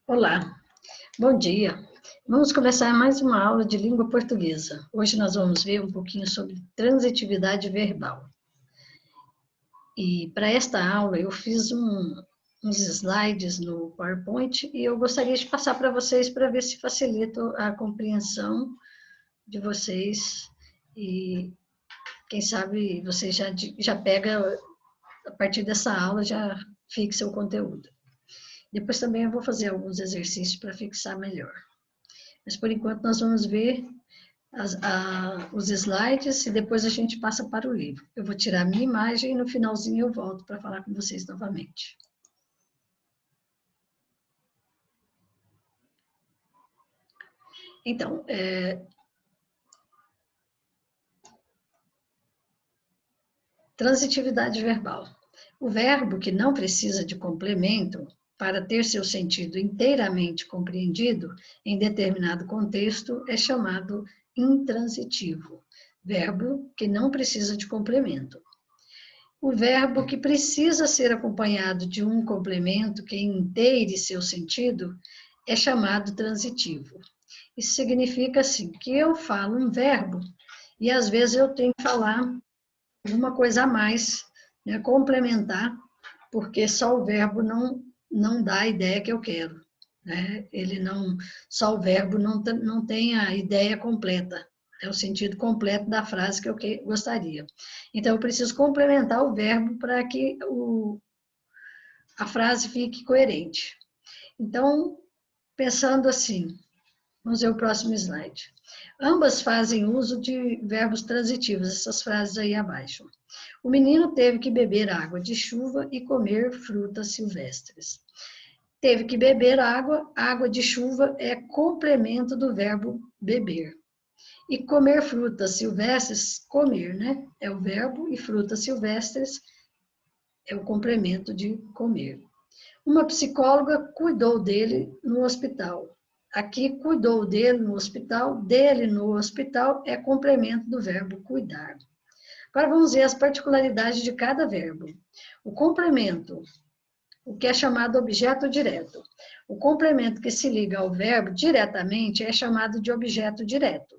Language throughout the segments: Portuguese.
Olá, bom dia. Vamos começar mais uma aula de língua portuguesa. Hoje nós vamos ver um pouquinho sobre transitividade verbal. E para esta aula eu fiz uns slides no PowerPoint e eu gostaria de passar para vocês para ver se facilita a compreensão de vocês e quem sabe você já pega, a partir dessa aula, já fixa o conteúdo. Depois também eu vou fazer alguns exercícios para fixar melhor. Mas, por enquanto, nós vamos ver os slides e depois a gente passa para o livro. Eu vou tirar a minha imagem e no finalzinho eu volto para falar com vocês novamente. Então, transitividade verbal. O verbo que não precisa de complemento para ter seu sentido inteiramente compreendido em determinado contexto é chamado intransitivo, verbo que não precisa de complemento. O verbo que precisa ser acompanhado de um complemento que inteire seu sentido é chamado transitivo. Isso significa, assim, que eu falo um verbo e às vezes eu tenho que falar alguma coisa a mais, né, complementar, porque só o verbo não dá a ideia que eu quero. Né? Só o verbo não tem a ideia completa, é o sentido completo da frase que eu gostaria. Então, eu preciso complementar o verbo para que a frase fique coerente. Então, pensando assim, vamos ver o próximo slide. Ambas fazem uso de verbos transitivos, essas frases aí abaixo. O menino teve que beber água de chuva e comer frutas silvestres. Teve que beber água, água de chuva é complemento do verbo beber. E comer frutas silvestres, comer, né? É o verbo, e frutas silvestres é o complemento de comer. Uma psicóloga cuidou dele no hospital. Aqui, cuidou dele no hospital é complemento do verbo cuidar. Agora vamos ver as particularidades de cada verbo. O complemento, o que é chamado objeto direto. O complemento que se liga ao verbo diretamente é chamado de objeto direto.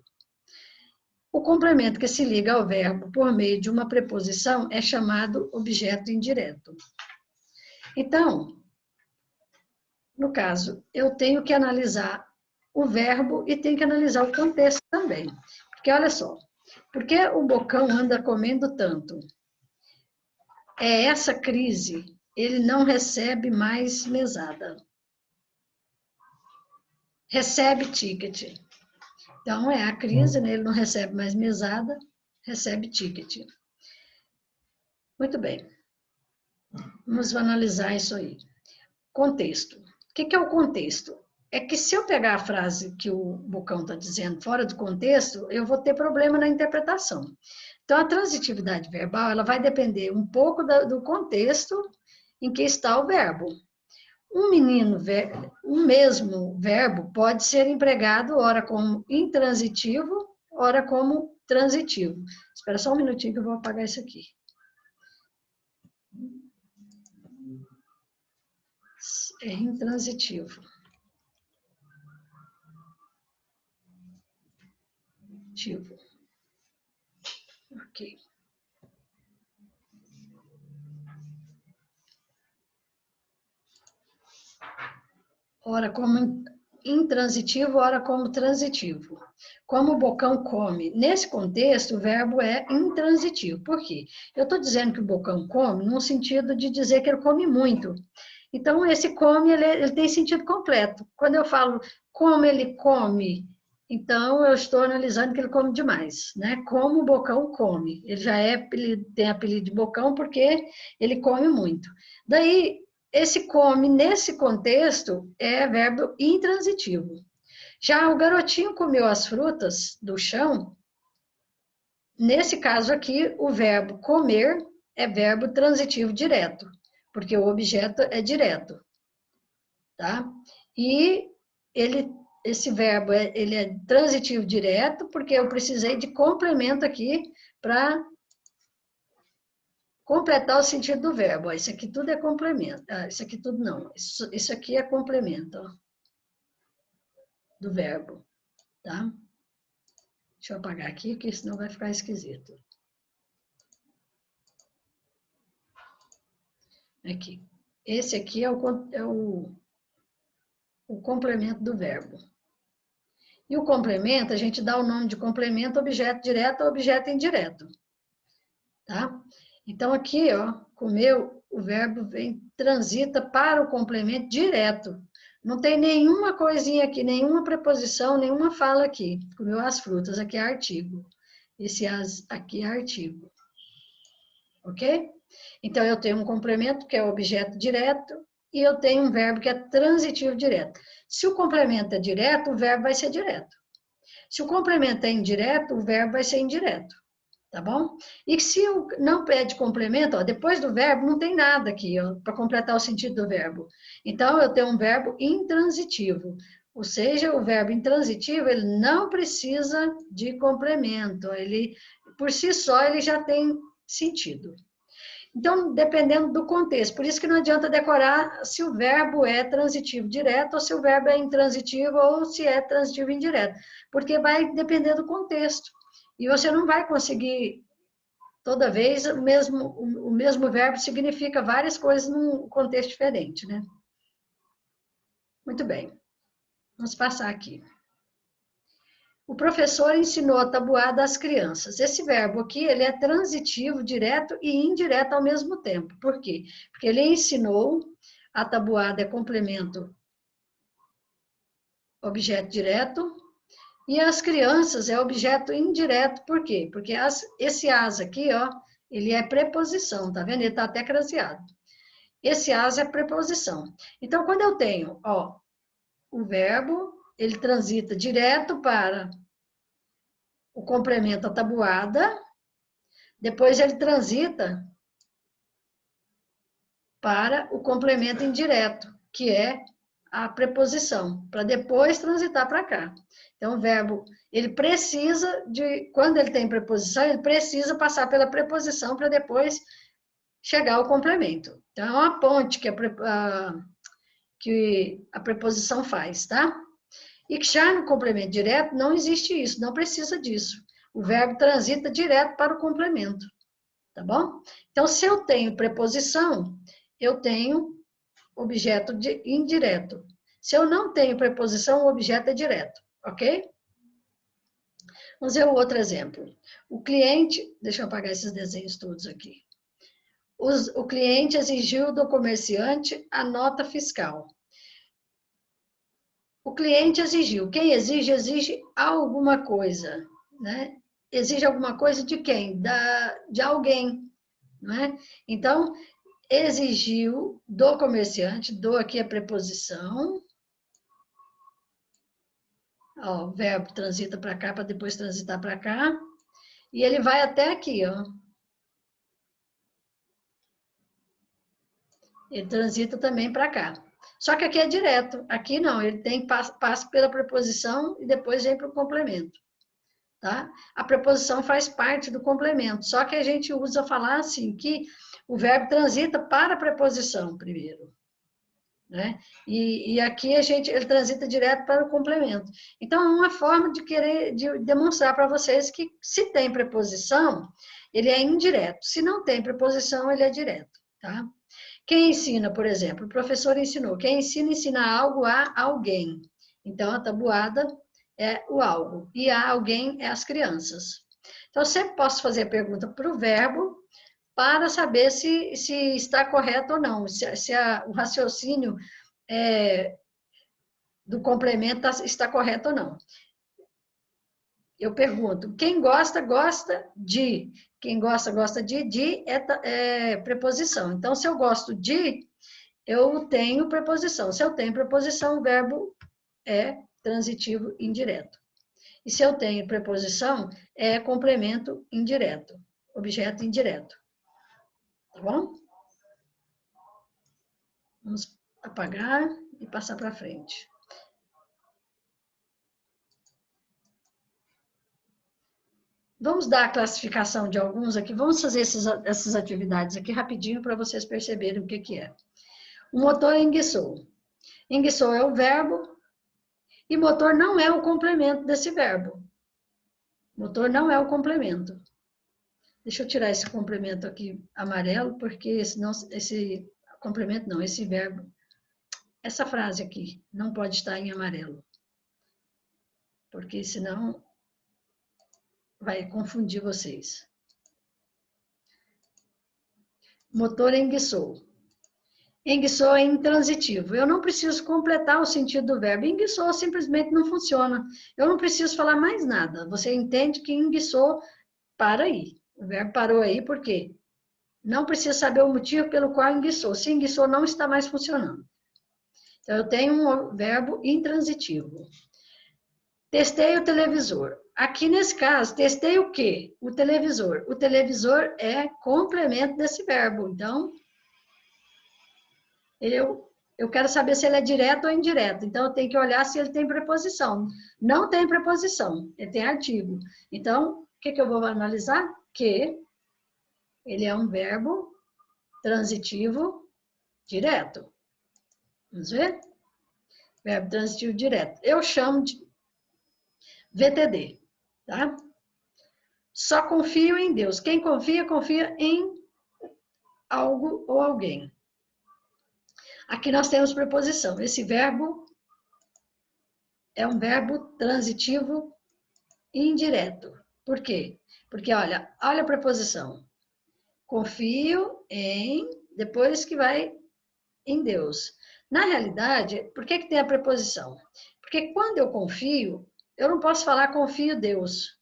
O complemento que se liga ao verbo por meio de uma preposição é chamado objeto indireto. Então, no caso, eu tenho que analisar o verbo e tenho que analisar o contexto também. Porque, olha só, por que o Bocão anda comendo tanto? É essa crise, ele não recebe mais mesada. Recebe ticket. Então, é a crise, né? Ele não recebe mais mesada, recebe ticket. Muito bem. Vamos analisar isso aí. Contexto. O que é o contexto? É que se eu pegar a frase que o Bocão está dizendo fora do contexto, eu vou ter problema na interpretação. Então, a transitividade verbal, ela vai depender um pouco do contexto em que está o verbo. Um mesmo verbo pode ser empregado ora como intransitivo, ora como transitivo. Espera só um minutinho que eu vou apagar isso aqui. É intransitivo. Ok. Ora como intransitivo, ora como transitivo. Como o Bocão come. Nesse contexto, o verbo é intransitivo. Por quê? Eu estou dizendo que o Bocão come no sentido de dizer que ele come muito. Então, esse come, ele tem sentido completo. Quando eu falo como ele come, então eu estou analisando que ele come demais, né? Como o Bocão come. Ele já tem apelido de Bocão porque ele come muito. Daí, esse come, nesse contexto, é verbo intransitivo. Já o garotinho comeu as frutas do chão, nesse caso aqui, o verbo comer é verbo transitivo direto, porque o objeto é direto, tá? E esse verbo, ele é transitivo direto, porque eu precisei de complemento aqui para Completar o sentido do verbo. Ó, isso aqui tudo é complemento. Ah, isso aqui tudo não. Isso aqui é complemento, ó, do verbo, tá? Deixa eu apagar aqui, porque senão vai ficar esquisito. Aqui. Esse aqui é o complemento do verbo. E o complemento, a gente dá o nome de complemento, objeto direto ou objeto indireto. Tá? Então, aqui, ó, comeu, o verbo vem, transita para o complemento direto. Não tem nenhuma coisinha aqui, nenhuma preposição, nenhuma fala aqui. Comeu as frutas, aqui é artigo. Esse as aqui é artigo. Ok? Então, eu tenho um complemento, que é o objeto direto, e eu tenho um verbo que é transitivo direto. Se o complemento é direto, o verbo vai ser direto. Se o complemento é indireto, o verbo vai ser indireto. Tá bom? E se não pede complemento, ó, depois do verbo não tem nada aqui para completar o sentido do verbo. Então, eu tenho um verbo intransitivo. Ou seja, o verbo intransitivo, ele não precisa de complemento. Ele, por si só, ele já tem sentido. Então, dependendo do contexto. Por isso que não adianta decorar se o verbo é transitivo direto ou se o verbo é intransitivo ou se é transitivo indireto. Porque vai depender do contexto. E você não vai conseguir, toda vez, o mesmo verbo significa várias coisas num contexto diferente, né? Muito bem. Vamos passar aqui. O professor ensinou a tabuada às crianças. Esse verbo aqui, ele é transitivo, direto e indireto ao mesmo tempo. Por quê? Porque ele ensinou, a tabuada é complemento, objeto direto, e as crianças é objeto indireto. Por quê? Porque esse as aqui, ó, ele é preposição, tá vendo? Ele tá até craseado. Esse as é preposição. Então, quando eu tenho, ó, o verbo, ele transita direto para o complemento, a tabuada, depois ele transita para o complemento indireto, que é a preposição, para depois transitar para cá. Então, o verbo, ele precisa de, quando ele tem preposição, ele precisa passar pela preposição para depois chegar ao complemento. Então, é uma ponte que a preposição faz, tá? E que já no complemento direto não existe isso, não precisa disso. O verbo transita direto para o complemento, tá bom? Então, se eu tenho preposição, eu tenho objeto indireto. Se eu não tenho preposição, o objeto é direto, ok? Vamos ver o outro exemplo. O cliente, deixa eu apagar esses desenhos todos aqui. O cliente exigiu do comerciante a nota fiscal. O cliente exigiu. Quem exige, exige alguma coisa, né? Exige alguma coisa de quem? De alguém, né? Então, exigiu do comerciante, do aqui a preposição. Ó, o verbo transita para cá, para depois transitar para cá. E ele vai até aqui, ó. Ele transita também para cá. Só que aqui é direto. Aqui não, ele tem passa pela preposição e depois vem para o complemento. Tá? A preposição faz parte do complemento, só que a gente usa falar assim, que o verbo transita para a preposição primeiro. Né? E aqui ele transita direto para o complemento. Então, é uma forma de demonstrar para vocês que se tem preposição, ele é indireto. Se não tem preposição, ele é direto. Tá? Quem ensina, por exemplo, o professor ensinou. Quem ensina algo a alguém. Então, a tabuada é o algo. E a alguém é as crianças. Então, eu sempre posso fazer a pergunta para o verbo para saber se está correto ou não, se o raciocínio do complemento está correto ou não. Eu pergunto, quem gosta, gosta de. Quem gosta, gosta de é preposição. Então, se eu gosto de, eu tenho preposição. Se eu tenho preposição, o verbo é transitivo indireto. E se eu tenho preposição, é complemento indireto, objeto indireto. Tá bom? Vamos apagar e passar para frente. Vamos dar a classificação de alguns aqui. Vamos fazer essas atividades aqui rapidinho para vocês perceberem o que, que é. O motor enguiçou. Enguiçou é o verbo e motor não é o complemento desse verbo. Motor não é o complemento. Deixa eu tirar esse complemento aqui amarelo, porque senão esse complemento não, esse verbo, essa frase aqui não pode estar em amarelo. Porque senão vai confundir vocês. Motor enguiçou. Enguiçou é intransitivo. Eu não preciso completar o sentido do verbo. Enguiçou simplesmente não funciona. Eu não preciso falar mais nada. Você entende que enguiçou, para aí. O verbo parou aí por quê? Não precisa saber o motivo pelo qual enguiçou. Se enguiçou, não está mais funcionando. Então, eu tenho um verbo intransitivo. Testei o televisor. Aqui nesse caso, testei o quê? O televisor. O televisor é complemento desse verbo. Então, eu quero saber se ele é direto ou indireto. Então, eu tenho que olhar se ele tem preposição. Não tem preposição, ele tem artigo. Então, o que eu vou analisar? Que ele é um verbo transitivo direto. Vamos ver? Verbo transitivo direto. Eu chamo de VTD, tá? Só confio em Deus. Quem confia, confia em algo ou alguém. Aqui nós temos preposição. Esse verbo é um verbo transitivo indireto. Por quê? Porque, olha a preposição. Confio em, depois que vai em Deus. Na realidade, por que tem a preposição? Porque quando eu confio, eu não posso falar confio em Deus,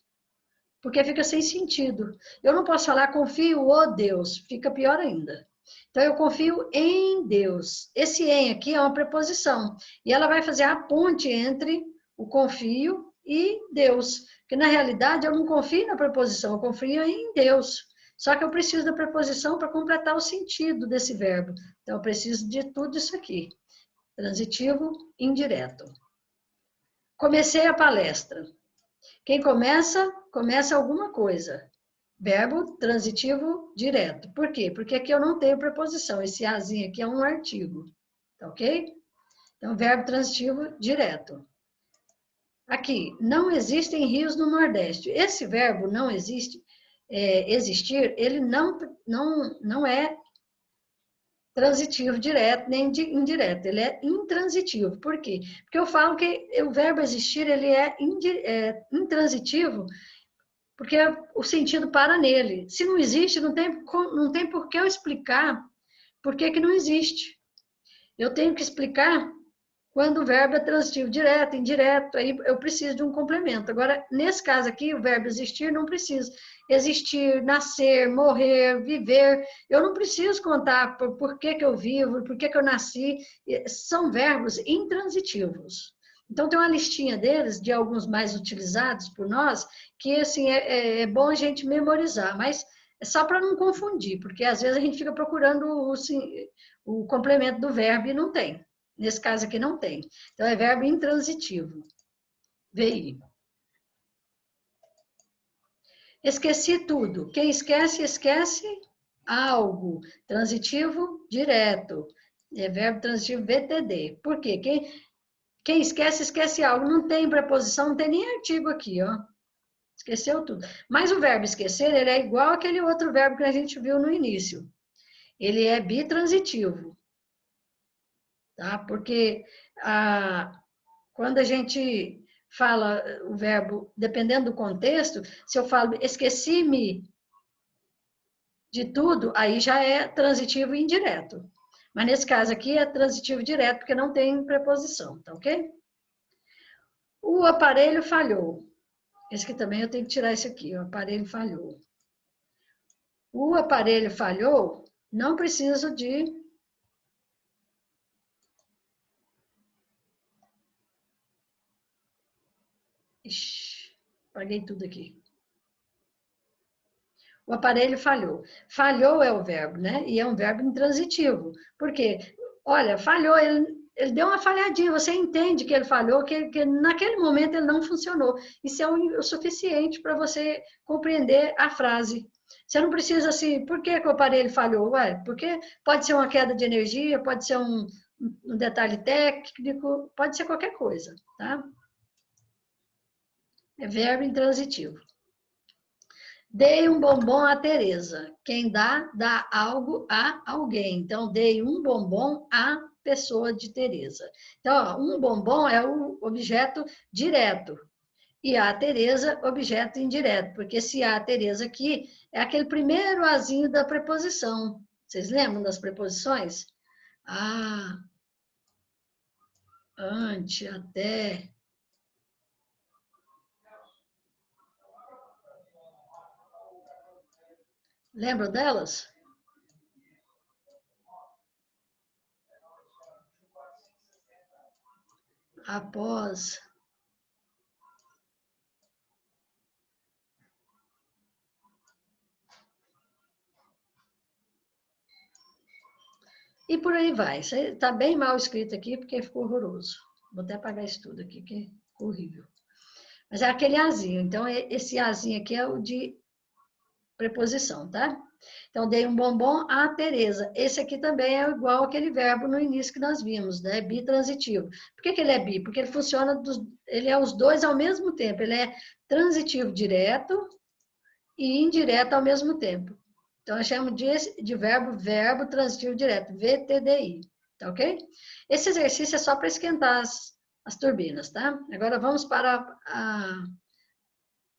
porque fica sem sentido. Eu não posso falar confio o Deus, fica pior ainda. Então, eu confio em Deus. Esse em aqui é uma preposição. E ela vai fazer a ponte entre o confio e Deus. Porque, na realidade, eu não confio na preposição, eu confio em Deus. Só que eu preciso da preposição para completar o sentido desse verbo. Então, eu preciso de tudo isso aqui. Transitivo, indireto. Comecei a palestra. Quem começa, começa alguma coisa. Verbo transitivo direto. Por quê? Porque aqui eu não tenho preposição. Esse azinho aqui é um artigo. Tá ok? Então, verbo transitivo direto. Aqui, não existem rios no Nordeste. Esse verbo não existe, existir, ele não é transitivo direto nem indireto. Ele é intransitivo. Por quê? Porque eu falo que o verbo existir, ele é intransitivo, porque o sentido para nele. Se não existe, não tem por que eu explicar por que não existe. Eu tenho que explicar quando o verbo é transitivo direto, indireto, aí eu preciso de um complemento. Agora, nesse caso aqui, o verbo existir não precisa. Existir, nascer, morrer, viver, eu não preciso contar por que eu vivo, por que eu nasci. São verbos intransitivos. Então, tem uma listinha deles, de alguns mais utilizados por nós, que, assim, é bom a gente memorizar, mas é só para não confundir, porque às vezes a gente fica procurando o complemento do verbo e não tem. Nesse caso aqui não tem. Então, é verbo intransitivo. VI. Esqueci tudo. Quem esquece, esquece algo. Transitivo direto. É verbo transitivo VTD. Por quê? Quem esquece, esquece algo. Não tem preposição, não tem nem artigo aqui, ó. Esqueceu tudo. Mas o verbo esquecer, ele é igual aquele outro verbo que a gente viu no início. Ele é bitransitivo. Tá? Porque quando a gente fala o verbo, dependendo do contexto, se eu falo esqueci-me de tudo, aí já é transitivo indireto. Mas nesse caso aqui é transitivo direto, porque não tem preposição, tá ok? O aparelho falhou. Esse aqui também eu tenho que tirar esse aqui, o aparelho falhou. O aparelho falhou, não preciso de... Ixi, apaguei tudo aqui. O aparelho falhou. Falhou é o verbo, né? E é um verbo intransitivo. Por quê? Olha, falhou, ele ele deu uma falhadinha, você entende que ele falhou, que naquele momento ele não funcionou. Isso é o suficiente para você compreender a frase. Você não precisa assim, por que o aparelho falhou? Ué, porque pode ser uma queda de energia, pode ser um detalhe técnico, pode ser qualquer coisa, tá? É verbo intransitivo. Dei um bombom a Tereza. Quem dá, dá algo a alguém. Então, dei um bombom à pessoa de Tereza. Então, ó, um bombom é o objeto direto. E a Tereza, objeto indireto. Porque esse a Tereza aqui é aquele primeiro azinho da preposição. Vocês lembram das preposições? A, ante, até. Lembram delas? Após. E por aí vai. Isso está bem mal escrito aqui, porque ficou horroroso. Vou até apagar isso tudo aqui, que ficou horrível. Mas é aquele azinho. Então, esse azinho aqui é o de preposição, tá? Então, dei um bombom à Tereza. Esse aqui também é igual aquele verbo no início que nós vimos, né? Bitransitivo. Por que ele é bi? Porque ele funciona, ele é os dois ao mesmo tempo. Ele é transitivo direto e indireto ao mesmo tempo. Então, eu chamo de verbo transitivo direto, VTDI, tá ok? Esse exercício é só para esquentar as turbinas, tá? Agora vamos para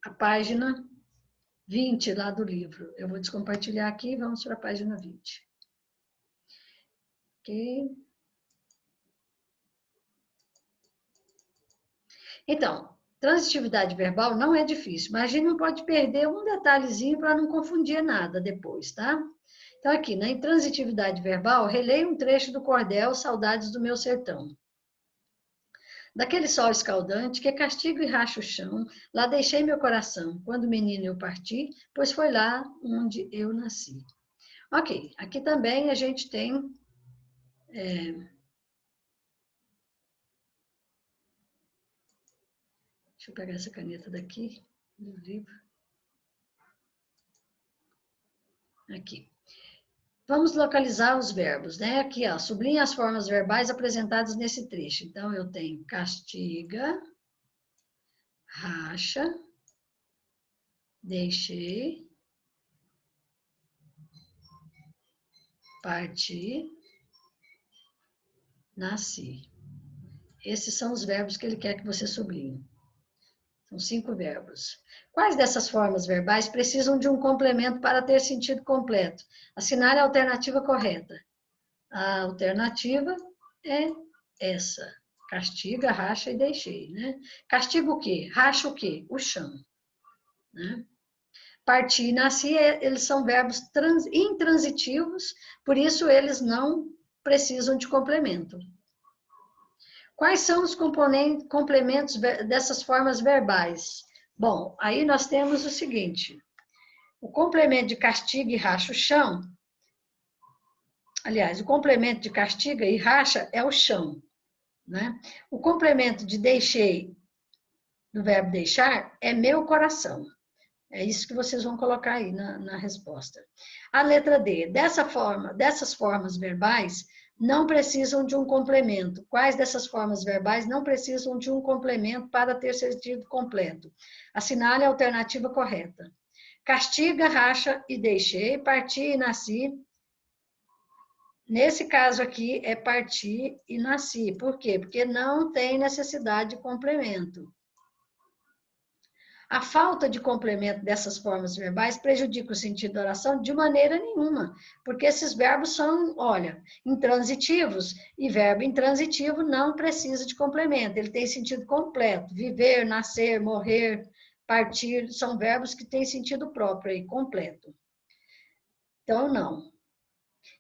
a página 20 lá do livro. Eu vou descompartilhar aqui e vamos para a página 20. Ok? Então, transitividade verbal não é difícil, mas a gente não pode perder um detalhezinho para não confundir nada depois, tá? Então, aqui, na intransitividade verbal, releio um trecho do cordel Saudades do Meu Sertão. Daquele sol escaldante que castigo e racha o chão, lá deixei meu coração, quando menino eu parti, pois foi lá onde eu nasci. Ok, aqui também a gente tem... deixa eu pegar essa caneta daqui, do livro. Aqui. Vamos localizar os verbos, né? Aqui, ó, sublinha as formas verbais apresentadas nesse trecho. Então, eu tenho castiga, racha, deixei, parti, nasci. Esses são os verbos que ele quer que você sublinhe. São 5 verbos. Quais dessas formas verbais precisam de um complemento para ter sentido completo? Assinale a alternativa correta. A alternativa é essa. Castiga, racha e deixei, né? Castiga o quê? Racha o quê? O chão, né? Partir e nascer, eles são verbos intransitivos, por isso eles não precisam de complemento. Quais são os complementos dessas formas verbais? Bom, aí nós temos o seguinte: o complemento de castiga e racha o chão. Aliás, o complemento de castiga e racha é o chão, né? O complemento de deixei, do verbo deixar, é meu coração. É isso que vocês vão colocar aí na resposta. A letra D. Dessas formas verbais não precisam de um complemento. Quais dessas formas verbais não precisam de um complemento para ter sentido completo? Assinale a alternativa correta. Castiga, racha e deixei, parti e nasci. Nesse caso aqui é parti e nasci. Por quê? Porque não tem necessidade de complemento. A falta de complemento dessas formas verbais prejudica o sentido da oração de maneira nenhuma, porque esses verbos são, olha, intransitivos, e verbo intransitivo não precisa de complemento, ele tem sentido completo. Viver, nascer, morrer, partir, são verbos que têm sentido próprio e completo. Então, não.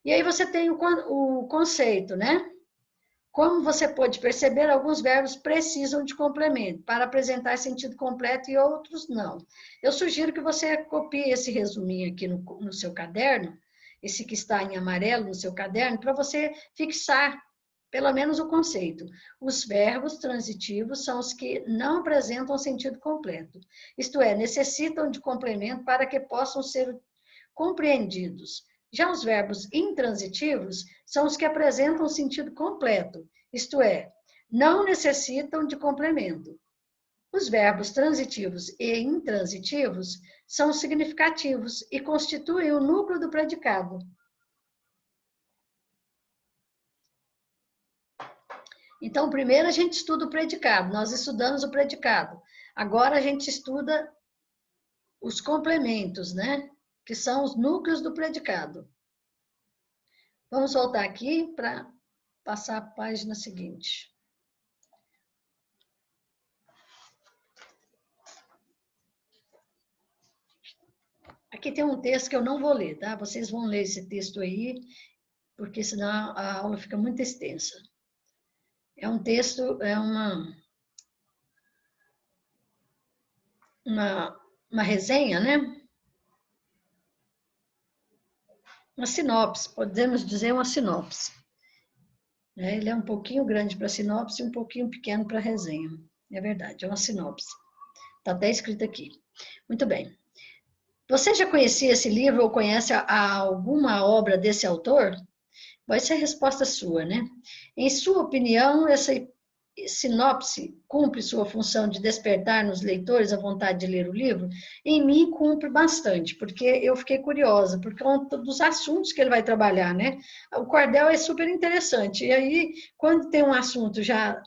E aí você tem o conceito, né? Como você pode perceber, alguns verbos precisam de complemento para apresentar sentido completo e outros não. Eu sugiro que você copie esse resuminho aqui no seu caderno, esse que está em amarelo no seu caderno, para você fixar pelo menos o conceito. Os verbos transitivos são os que não apresentam sentido completo, isto é, necessitam de complemento para que possam ser compreendidos. Já os verbos intransitivos são os que apresentam sentido completo, isto é, não necessitam de complemento. Os verbos transitivos e intransitivos são significativos e constituem o núcleo do predicado. Então, primeiro a gente estuda o predicado, nós estudamos o predicado. Agora a gente estuda os complementos, né? Que são os núcleos do predicado. Vamos voltar aqui para passar a página seguinte. Aqui tem um texto que eu não vou ler, tá? Vocês vão ler esse texto aí, porque senão a aula fica muito extensa. É um texto, é uma resenha, né? Uma sinopse, podemos dizer uma sinopse. Ele é um pouquinho grande para sinopse e um pouquinho pequeno para resenha. É verdade, é uma sinopse. Está até escrito aqui. Muito bem. Você já conhecia esse livro ou conhece alguma obra desse autor? Vai ser a resposta sua, né? Em sua opinião, essa sinopse cumpre sua função de despertar nos leitores a vontade de ler o livro? Em mim, cumpre bastante, porque eu fiquei curiosa, por conta dos assuntos que ele vai trabalhar, né? O cordel é super interessante. E aí, quando tem um assunto já,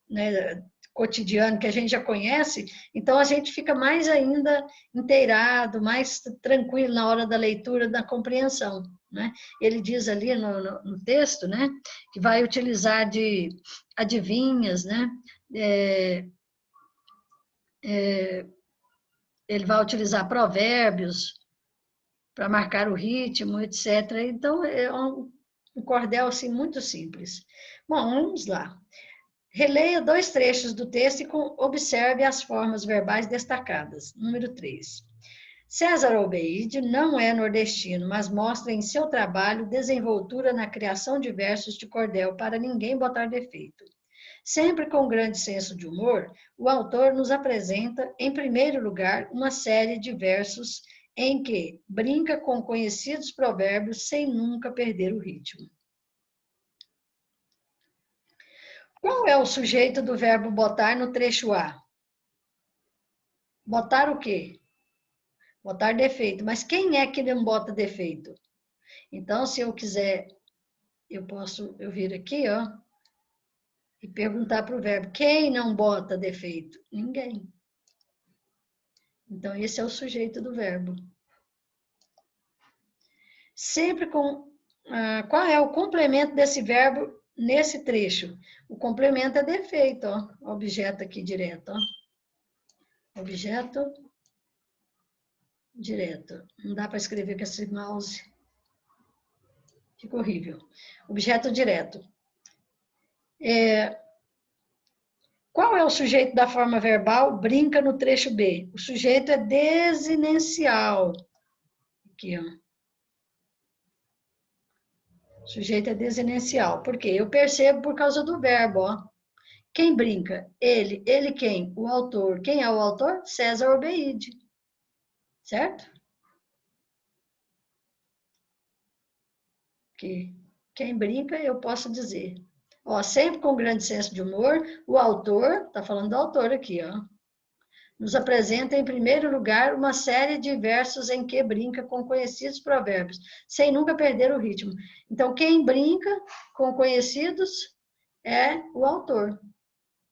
né, cotidiano que a gente já conhece, então a gente fica mais ainda inteirado, mais tranquilo na hora da leitura, da compreensão, né? Ele diz ali no texto, né, que vai utilizar de adivinhas, né? Ele vai utilizar provérbios para marcar o ritmo, etc. Então, é um cordel assim, muito simples. Bom, vamos lá. Releia 2 trechos do texto e observe as formas verbais destacadas. Número 3. César Albeide não é nordestino, mas mostra em seu trabalho desenvoltura na criação de versos de cordel para ninguém botar defeito. Sempre com grande senso de humor, o autor nos apresenta, em primeiro lugar, uma série de versos em que brinca com conhecidos provérbios sem nunca perder o ritmo. Qual é o sujeito do verbo botar no trecho A? Botar o quê? Botar defeito. Mas quem é que não bota defeito? Então, se eu quiser, eu vir aqui, ó, e perguntar para o verbo, quem não bota defeito? Ninguém. Então, esse é o sujeito do verbo. Sempre com... qual é o complemento desse verbo nesse trecho? O complemento é defeito, ó. Objeto aqui direto, ó. Objeto direto. Não dá para escrever com esse mouse. Fica horrível. Objeto direto. Qual é o sujeito da forma verbal? Brinca no trecho B. O sujeito é desinencial. Aqui, ó. O sujeito é desinencial. Por quê? Eu percebo por causa do verbo, ó. Quem brinca? Ele. Ele quem? O autor. Quem é o autor? César Albeide. Certo? Que quem brinca, eu posso dizer. Ó, sempre com grande senso de humor, o autor, tá falando do autor aqui, ó, nos apresenta, em primeiro lugar, uma série de versos em que brinca com conhecidos provérbios, sem nunca perder o ritmo. Então, quem brinca com conhecidos é o autor,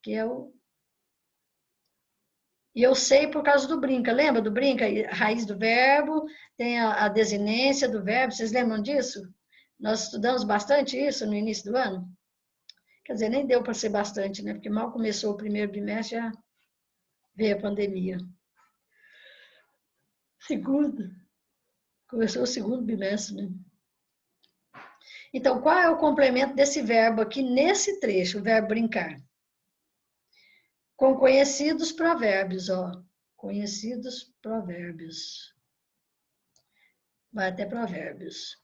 que é o... E eu sei por causa do brinca. Lembra do brinca? A raiz do verbo, tem a desinência do verbo. Vocês lembram disso? Nós estudamos bastante isso no início do ano. Quer dizer, nem deu para ser bastante, né? Porque mal começou o primeiro bimestre, já veio a pandemia. Segundo. Começou o segundo bimestre, né? Então, qual é o complemento desse verbo aqui nesse trecho, o verbo brincar? Com conhecidos provérbios, ó. Conhecidos provérbios. Vai até provérbios.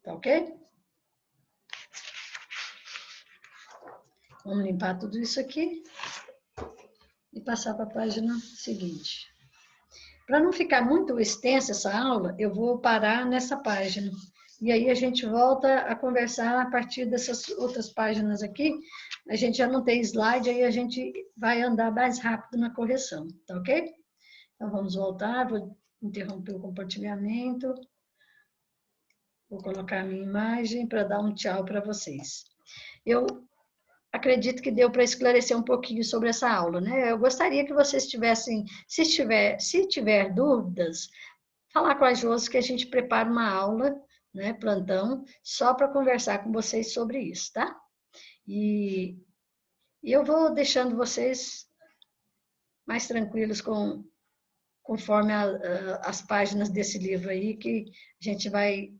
Tá ok? Vamos limpar tudo isso aqui e passar para a página seguinte. Para não ficar muito extensa essa aula, eu vou parar nessa página. E aí a gente volta a conversar a partir dessas outras páginas aqui. A gente já não tem slide, aí a gente vai andar mais rápido na correção, tá ok? Então vamos voltar, vou interromper o compartilhamento. Vou colocar a minha imagem para dar um tchau para vocês. Eu acredito que deu para esclarecer um pouquinho sobre essa aula, né? Eu gostaria que vocês tivessem, se tiver dúvidas, falar com a Josi que a gente prepara uma aula, né, plantão, só para conversar com vocês sobre isso, tá? E eu vou deixando vocês mais tranquilos conforme as páginas desse livro aí, que a gente vai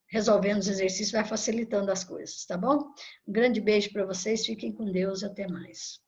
resolvendo os exercícios, vai facilitando as coisas, tá bom? Um grande beijo para vocês, fiquem com Deus, até mais.